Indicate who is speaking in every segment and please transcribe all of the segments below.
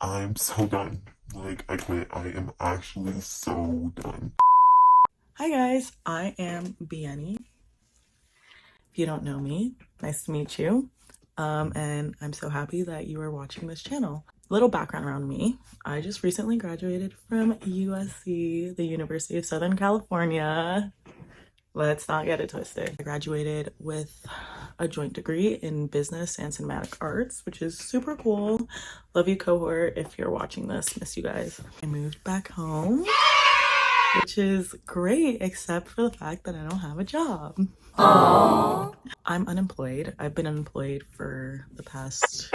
Speaker 1: I'm so done. Like, I quit. I am actually so done.
Speaker 2: Hi guys, I am Biani. If you don't know me, nice to meet you. And I'm so happy that you are watching this channel. Little background around me. I just recently graduated from USC, the University of Southern California. Let's not get it twisted. I graduated with a joint degree in business and cinematic arts, which is super cool. Love you, cohort. If you're watching this, miss you guys. I moved back home, which is great, except for the fact that I don't have a job. Aww. I'm unemployed. I've been unemployed for the past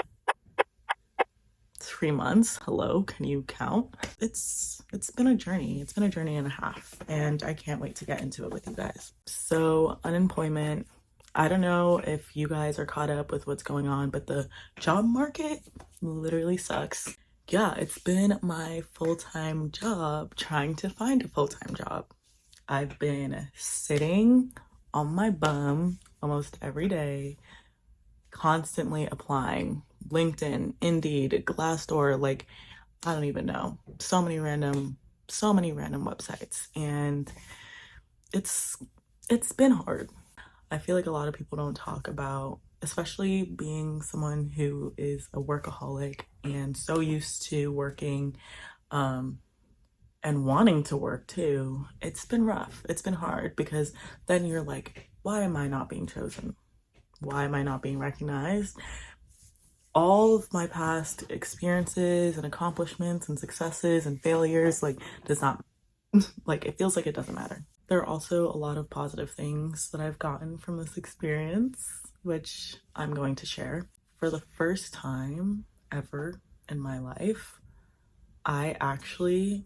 Speaker 2: 3 months. Hello, can you count? It's been a journey. It's been a journey and a half, and I can't wait to get into it with you guys. So unemployment, I don't know if you guys are caught up with what's going on, but the job market literally sucks. Yeah, it's been my full-time job trying to find a full-time job. I've been sitting on my bum almost every day, constantly applying. LinkedIn, Indeed, Glassdoor, like I don't even know. So many random websites, and it's been hard. I feel like a lot of people don't talk about, especially being someone who is a workaholic and so used to working and wanting to work too. It's been rough. It's been hard because then you're like, why am I not being chosen? Why am I not being recognized? All of my past experiences and accomplishments and successes and failures does not like it feels like it doesn't matter. There are also a lot of positive things that I've gotten from this experience, which I'm going to share. For the first time ever in my life, I actually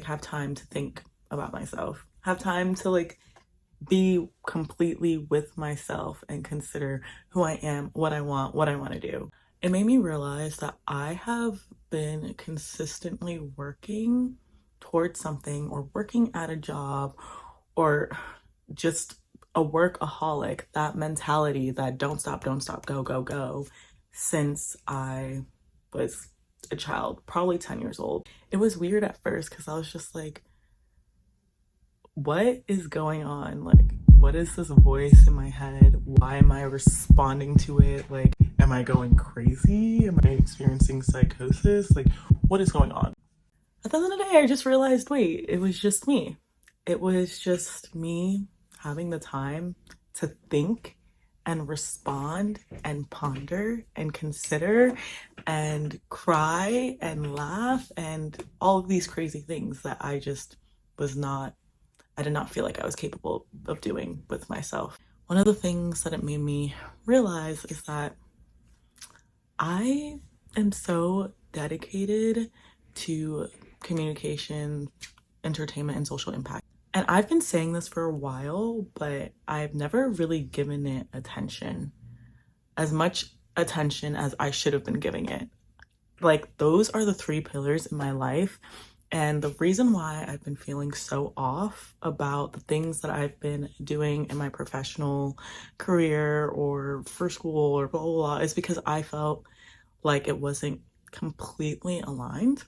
Speaker 2: have time to think about myself, have time to be completely with myself and consider who I am, what I want to do. It made me realize that I have been consistently working towards something or working at a job or just a workaholic, that mentality that don't stop, go, go, go, since I was a child, probably 10 years old. It was weird at first because I was just like, what is going on? Like, what is this voice in my head? Why am I responding to it? Like, am I going crazy? Am I experiencing psychosis? Like, what is going on? At the end of the day, I just realized, wait, it was just me. It was just me having the time to think and respond and ponder and consider and cry and laugh and all of these crazy things that I just I did not feel like I was capable of doing with myself. One of the things that it made me realize is that I am so dedicated to communication, entertainment, and social impact. And I've been saying this for a while, but I've never really given it attention, as much attention as I should have been giving it. Like, those are the three pillars in my life. And the reason why I've been feeling so off about the things that I've been doing in my professional career or for school or blah, blah, blah, is because I felt like it wasn't completely aligned.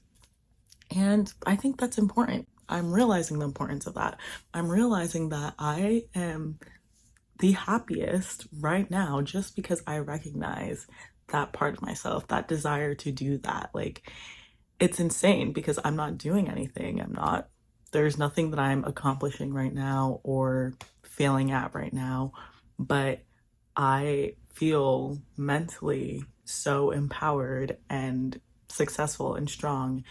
Speaker 2: And I think that's important. I'm realizing the importance of that. I'm realizing that I am the happiest right now just because I recognize that part of myself, that desire to do that. Like, it's insane because I'm not doing anything. There's nothing that I'm accomplishing right now or failing at right now, but I feel mentally so empowered and successful and strong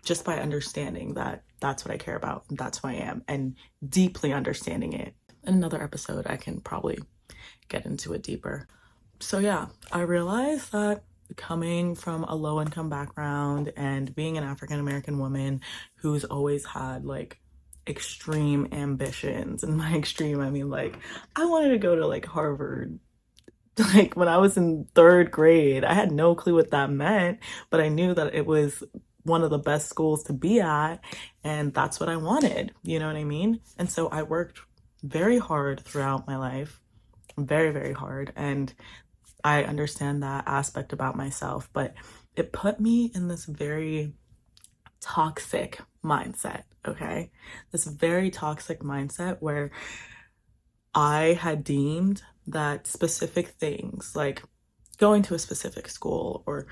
Speaker 2: just by understanding that that's what I care about, and that's who I am, and deeply understanding it. In another episode, I can probably get into it deeper. So yeah, I realized that coming from a low income background and being an African American woman who's always had extreme ambitions, and by extreme I mean I wanted to go to Harvard. When I was in third grade, I had no clue what that meant, but I knew that it was one of the best schools to be at, and that's what I wanted, you know what I mean? And so I worked very hard throughout my life, very, very hard, and I understand that aspect about myself, but it put me in this very toxic mindset, okay? This very toxic mindset where I had deemed that specific things, like going to a specific school or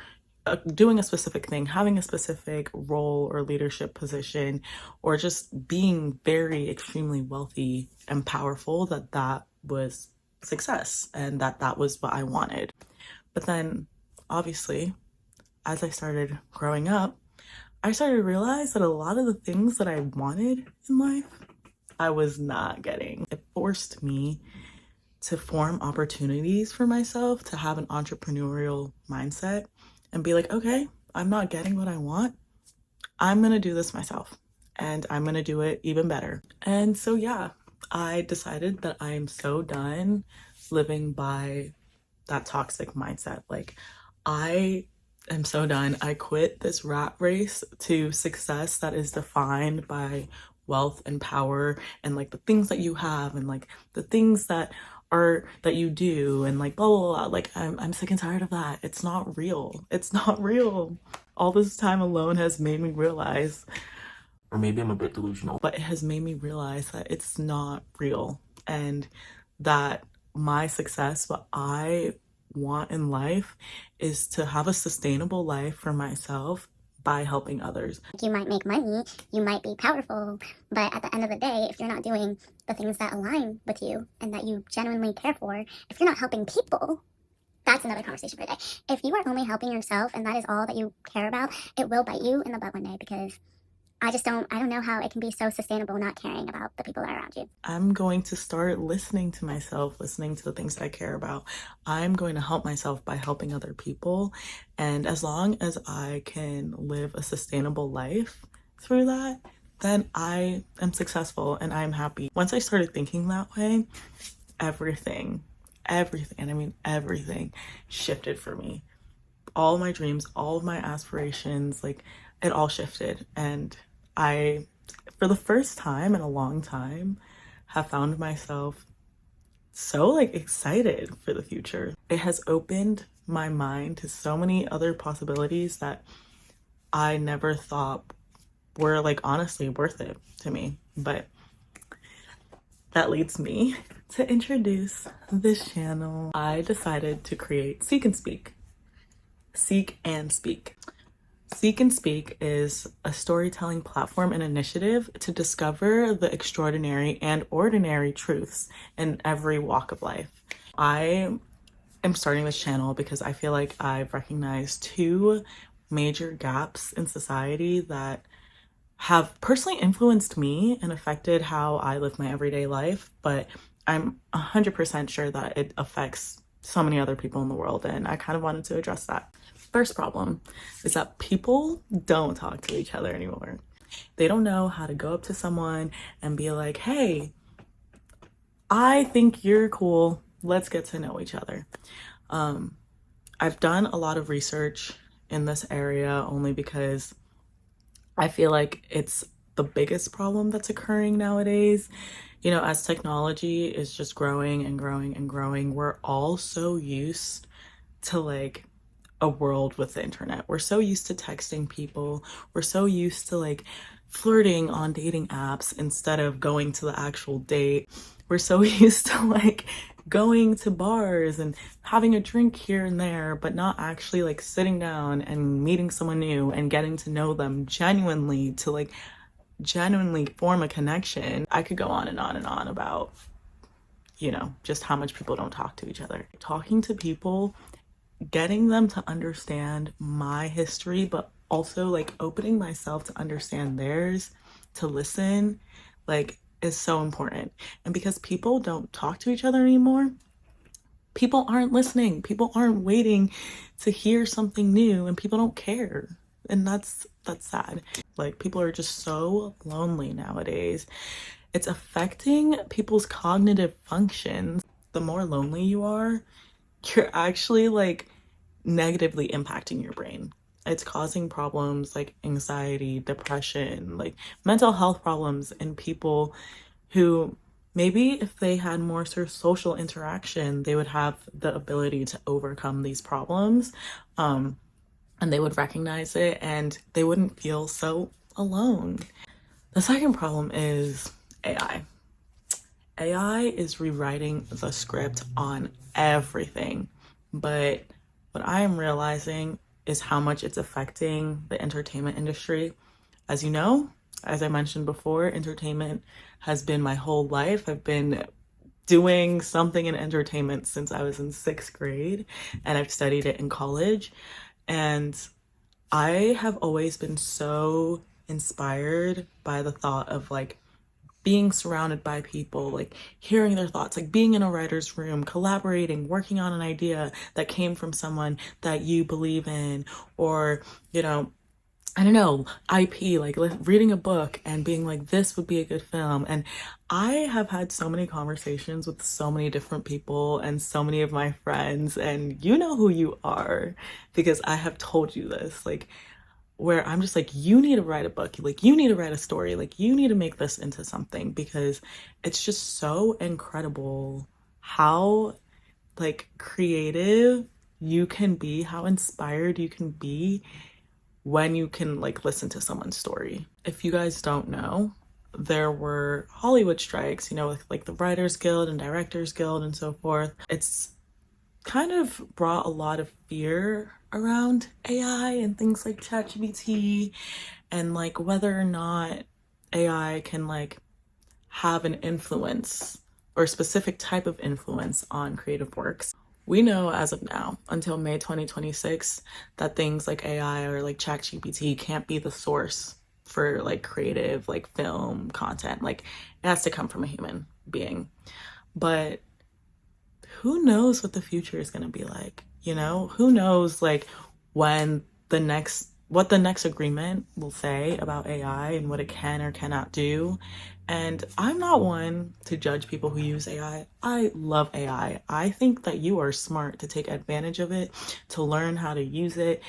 Speaker 2: doing a specific thing, having a specific role or leadership position, or just being very extremely wealthy and powerful, that was success and that was what I wanted. But then, obviously, as I started growing up, I started to realize that a lot of the things that I wanted in life, I was not getting. It forced me to form opportunities for myself, to have an entrepreneurial mindset and be like, okay, I'm not getting what I want. I'm gonna do this myself and I'm gonna do it even better. And so, yeah, I decided that I am so done living by that toxic mindset. Like, I am so done. I quit this rat race to success that is defined by wealth and power and like the things that you have and like the things that you do and like blah blah blah. Like, I'm sick and tired of that. It's not real. It's not real. All this time alone has made me realize, or maybe I'm a bit delusional, but it has made me realize that it's not real, and that my success, what I want in life, is to have a sustainable life for myself by helping others.
Speaker 3: You might make money, you might be powerful, but at the end of the day, if you're not doing the things that align with you and that you genuinely care for, if you're not helping people, that's another conversation for a day. If you are only helping yourself and that is all that you care about, it will bite you in the butt one day, because I don't know how it can be so sustainable not caring about the people that are around you.
Speaker 2: I'm going to start listening to myself, listening to the things that I care about. I'm going to help myself by helping other people. And as long as I can live a sustainable life through that, then I am successful and I'm happy. Once I started thinking that way, everything, and I mean everything shifted for me. All my dreams, all of my aspirations, like, it all shifted. And I, for the first time in a long time, have found myself so like excited for the future. It has opened my mind to so many other possibilities that I never thought were like honestly worth it to me. But that leads me to introduce this channel. I decided to create Seek and Speak. Seek and Speak. Seek and Speak is a storytelling platform and initiative to discover the extraordinary and ordinary truths in every walk of life. I am starting this channel because I feel like I've recognized two major gaps in society that have personally influenced me and affected how I live my everyday life, but I'm 100% sure that it affects so many other people in the world, and I kind of wanted to address that. First problem is that people don't talk to each other anymore. They don't know how to go up to someone and be like, hey, I think you're cool. Let's get to know each other. I've done a lot of research in this area only because I feel like it's the biggest problem that's occurring nowadays. You know, as technology is just growing and growing and growing, we're all so used to like a world with the internet. We're so used to texting people. We're so used to like flirting on dating apps instead of going to the actual date. We're so used to like going to bars and having a drink here and there, but not actually like sitting down and meeting someone new and getting to know them genuinely, to like genuinely form a connection. I could go on and on and on about, you know, just how much people don't talk to each other. Talking to people, getting them to understand my history, but also like opening myself to understand theirs, to listen, like, is so important. And because people don't talk to each other anymore, people aren't listening. People aren't waiting to hear something new, and people don't care. And that's sad. Like, people are just so lonely nowadays. It's affecting people's cognitive functions. The more lonely you are, you're actually like negatively impacting your brain. It's causing problems like anxiety, depression, like mental health problems in people who maybe if they had more sort of social interaction, they would have the ability to overcome these problems. and they would recognize it and they wouldn't feel so alone. The second problem is AI. AI is rewriting the script on everything, but what I am realizing is how much it's affecting the entertainment industry. As you know, as I mentioned before, entertainment has been my whole life. I've been doing something in entertainment since I was in 6th grade, and I've studied it in college. And I have always been so inspired by the thought of like being surrounded by people, like hearing their thoughts, like being in a writer's room, collaborating, working on an idea that came from someone that you believe in, or, you know, I don't know, IP, like reading a book and being like, this would be a good film. And I have had so many conversations with so many different people and so many of my friends, and you know who you are because I have told you this, like, where I'm just like, you need to write a book, like you need to write a story, like you need to make this into something, because it's just so incredible how like creative you can be, how inspired you can be when you can like listen to someone's story. If you guys don't know, there were Hollywood strikes, you know, with like the Writers Guild and Directors Guild and so forth. It's kind of brought a lot of fear around AI and things like ChatGPT, and like whether or not AI can like have an influence or a specific type of influence on creative works. We know as of now, until May 2026, that things like AI or like ChatGPT can't be the source for like creative, like film content. Like it has to come from a human being. But who knows what the future is going to be like? You know, who knows like when what the next agreement will say about AI and what it can or cannot do. And I'm not one to judge people who use AI. I love AI. I think that you are smart to take advantage of it, to learn how to use it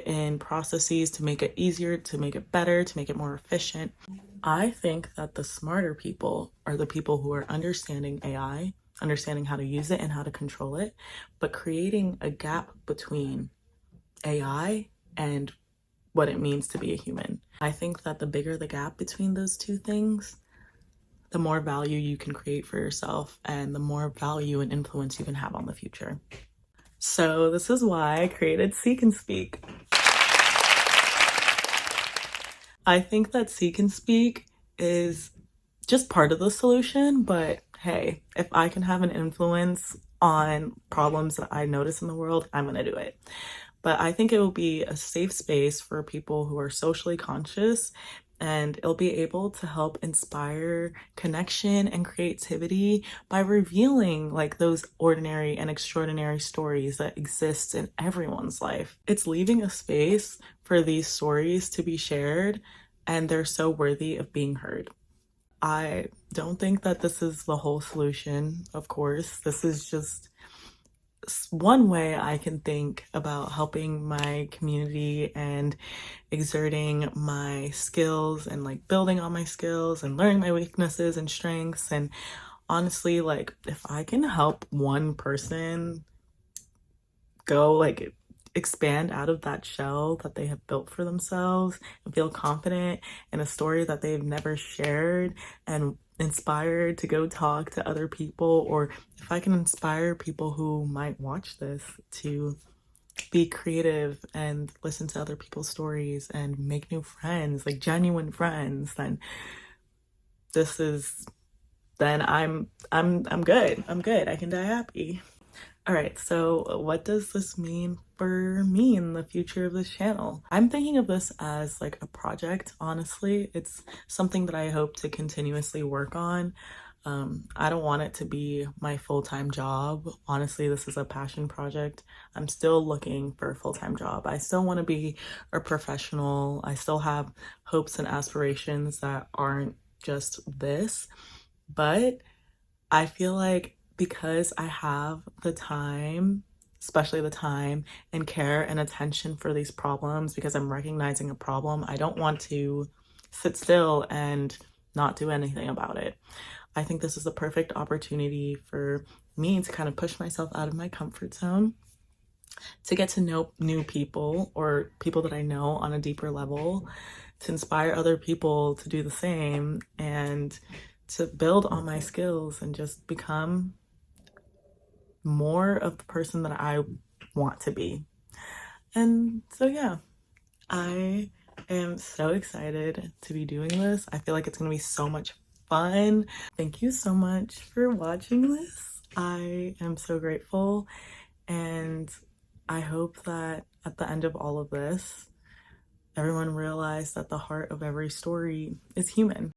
Speaker 2: in processes, to make it easier, to make it better, to make it more efficient. I think that the smarter people are the people who are understanding AI, understanding how to use it and how to control it, but creating a gap between AI and what it means to be a human. I think that the bigger the gap between those two things, the more value you can create for yourself and the more value and influence you can have on the future. So this is why I created Seek and Speak. I think that Seek and Speak is just part of the solution, but hey, if I can have an influence on problems that I notice in the world, I'm gonna do it. But I think it will be a safe space for people who are socially conscious, and it'll be able to help inspire connection and creativity by revealing like those ordinary and extraordinary stories that exist in everyone's life. It's leaving a space for these stories to be shared, and they're so worthy of being heard. I don't think that this is the whole solution, of course. This is just one way I can think about helping my community and exerting my skills and like building on my skills and learning my weaknesses and strengths. And honestly, like if I can help one person go like expand out of that shell that they have built for themselves and feel confident in a story that they've never shared and inspired to go talk to other people, or if I can inspire people who might watch this to be creative and listen to other people's stories and make new friends, like genuine friends, then I'm good. I'm good. I can die happy. All right, so what does this mean for me in the future of this channel? I'm thinking of this as like a project, honestly. It's something that I hope to continuously work on. I don't want it to be my full-time job. Honestly, this is a passion project. I'm still looking for a full-time job. I still want to be a professional. I still have hopes and aspirations that aren't just this, but I feel like because I have the time, especially the time and care and attention for these problems, because I'm recognizing a problem, I don't want to sit still and not do anything about it. I think this is the perfect opportunity for me to kind of push myself out of my comfort zone to get to know new people or people that I know on a deeper level, to inspire other people to do the same, and to build on my skills and just become more of the person that I want to be. And so, yeah, I am so excited to be doing this. I feel like it's going to be so much fun. Thank you so much for watching this. I am so grateful, and I hope that at the end of all of this, everyone realized that the heart of every story is human.